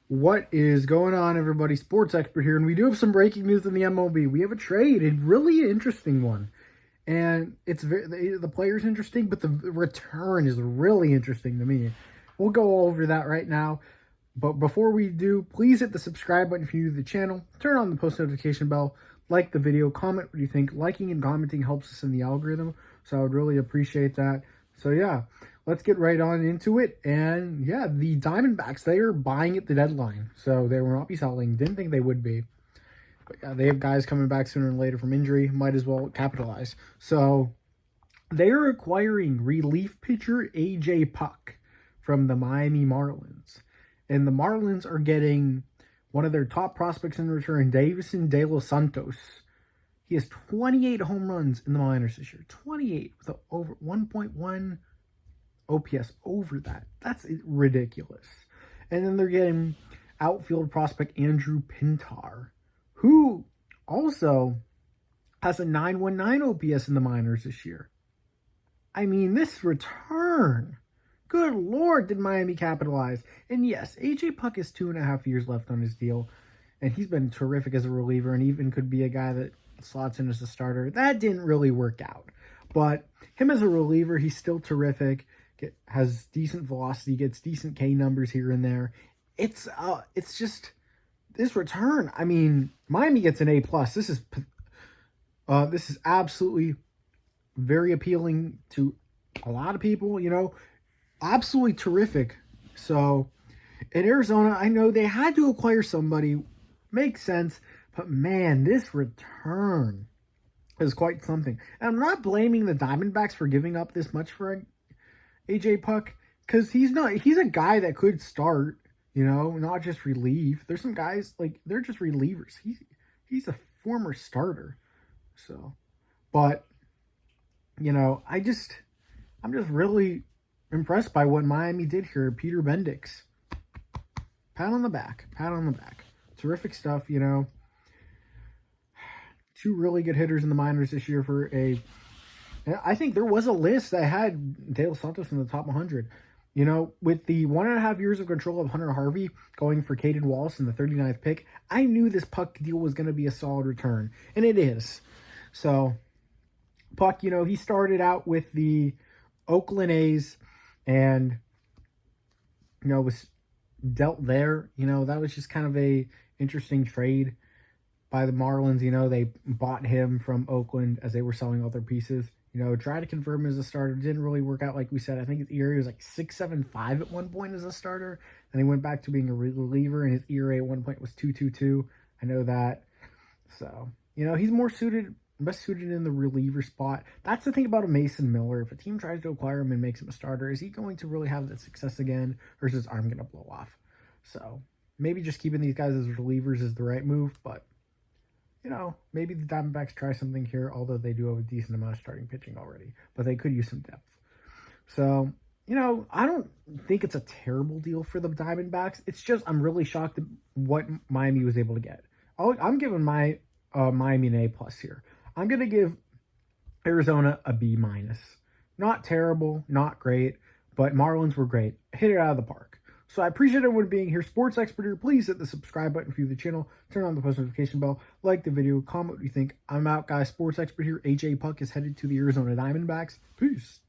What is going on, everybody? Sports expert here, and we do have some breaking news in the MLB. We have a trade, a really interesting one, and it's the player's interesting, but the return is really interesting to me. We'll go over that right now, but before we do, please hit the subscribe button if you're new to the channel, turn on the post notification bell, like the video, comment what you think. Liking and commenting helps us in the algorithm, so I would really appreciate that. So yeah, let's get right on into it. And yeah, the Diamondbacks, they are buying at the deadline, so they will not be selling. Didn't think they would be, but yeah, they have guys coming back sooner than later from injury. Might as well capitalize. So they are acquiring relief pitcher AJ Puk from the Miami Marlins, and the Marlins are getting one of their top prospects in return, Deyvison de los Santos. He has 28 home runs in the minors this year. 28 with over 1.1 OPS over that. That's ridiculous. And then they're getting outfield prospect Andrew Pintar, who also has a 919 OPS in the minors this year. I mean, this return. Good Lord, did Miami capitalize. And yes, AJ Puk has 2.5 years left on his deal. And he's been terrific as a reliever and even could be a guy that slots in as a starter. That didn't really work out. But him as a reliever, he's still terrific. Has decent velocity, gets decent K numbers here and there. It's just this return. I mean, Miami gets an A+. This is absolutely very appealing to a lot of people, you know. Absolutely terrific. So in Arizona, I know they had to acquire somebody. Makes sense. But man, this return is quite something. And I'm not blaming the Diamondbacks for giving up this much for AJ Puk, because he's a guy that could start, you know, not just relieve. There's some guys, like, they're just relievers. He's a former starter. So, but, you know, I'm just really impressed by what Miami did here. Peter Bendix. Pat on the back. Pat on the back. Terrific stuff, you know. Two really good hitters in the minors this year for I think there was a list that had De Los Santos in the top 100. You know, with the 1.5 years of control of Hunter Harvey going for Caden Wallace in the 39th pick, I knew this Puk deal was going to be a solid return. And it is. So, Puk, you know, he started out with the Oakland A's and, you know, was dealt there. You know, that was just kind of a interesting trade by the Marlins. You know, they bought him from Oakland as they were selling all their pieces. You know, tried to confirm him as a starter. Didn't really work out, like we said. I think his ERA was like 6.75 at one point as a starter. And he went back to being a reliever, and his ERA at one point was 2.22. I know that. So, you know, he's best suited in the reliever spot. That's the thing about a Mason Miller. If a team tries to acquire him and makes him a starter, is he going to really have that success again, or is his arm going to blow off? So, maybe just keeping these guys as relievers is the right move, but you know, maybe the Diamondbacks try something here, although they do have a decent amount of starting pitching already. But they could use some depth. So, you know, I don't think it's a terrible deal for the Diamondbacks. It's just I'm really shocked at what Miami was able to get. I'm giving my Miami an A+ here. I'm going to give Arizona a B-. Not terrible, not great, but Marlins were great. Hit it out of the park. So I appreciate everyone being here. Sports expert here. Please hit the subscribe button if you're the channel. Turn on the post notification bell. Like the video. Comment what you think. I'm out, guys. Sports expert here. AJ Puk is headed to the Arizona Diamondbacks. Peace.